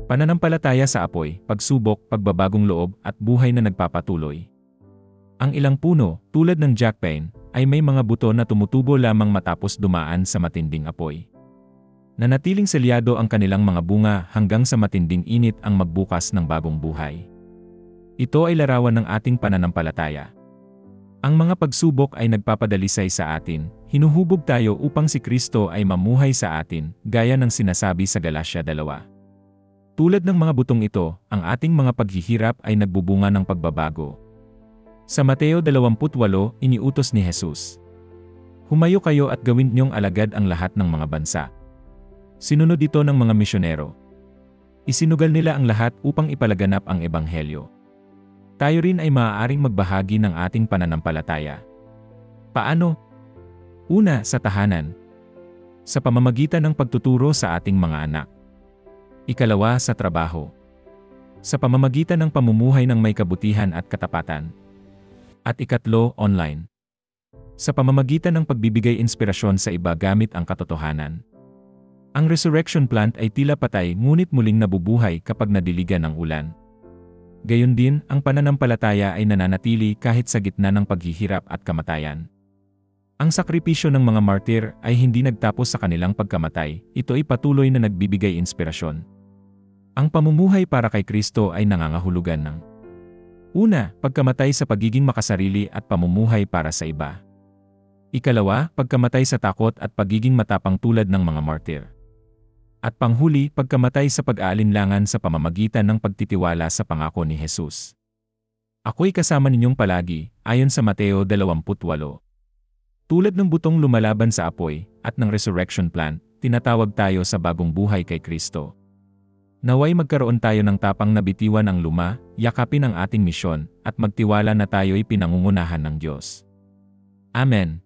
Pananampalataya sa apoy, pagsubok, pagbabagong loob, at buhay na nagpapatuloy. Ang ilang puno, tulad ng jack pine, ay may mga buto na tumutubo lamang matapos dumaan sa matinding apoy. Nanatiling selyado ang kanilang mga bunga hanggang sa matinding init ang magbukas ng bagong buhay. Ito ay larawan ng ating pananampalataya. Ang mga pagsubok ay nagpapadalisay sa atin, hinuhubog tayo upang si Kristo ay mamuhay sa atin, gaya ng sinasabi sa Galatia 2. Tulad ng mga butong ito, ang ating mga paghihirap ay nagbubunga ng pagbabago. Sa Mateo 28, iniutos ni Jesus, "Humayo kayo at gawin niyong alagad ang lahat ng mga bansa." Sinunod ito ng mga misyonero. Isinugal nila ang lahat upang ipalaganap ang ebanghelyo. Tayo rin ay maaaring magbahagi ng ating pananampalataya. Paano? Una, sa tahanan. Sa pamamagitan ng pagtuturo sa ating mga anak. Ikalawa, sa trabaho. Sa pamamagitan ng pamumuhay ng may kabutihan at katapatan. At ikatlo, online. Sa pamamagitan ng pagbibigay inspirasyon sa iba gamit ang katotohanan. Ang resurrection plant ay tila patay ngunit muling nabubuhay kapag nadiligan ng ulan. Gayon din, ang pananampalataya ay nananatili kahit sa gitna ng paghihirap at kamatayan. Ang sakripisyo ng mga martir ay hindi nagtapos sa kanilang pagkamatay, ito ay patuloy na nagbibigay inspirasyon. Ang pamumuhay para kay Kristo ay nangangahulugan ng una, pagkamatay sa pagiging makasarili at pamumuhay para sa iba. Ikalawa, pagkamatay sa takot at pagiging matapang tulad ng mga martir. At panghuli, pagkamatay sa pag-aalinlangan sa pamamagitan ng pagtitiwala sa pangako ni Jesus. Ako'y kasama ninyong palagi, ayon sa Mateo 28. Tulad ng butong lumalaban sa apoy, at ng resurrection plant, tinatawag tayo sa bagong buhay kay Kristo. Naway magkaroon tayo ng tapang na bitiwan ang luma, yakapin ang ating misyon, at magtiwala na tayo'y pinangungunahan ng Diyos. Amen.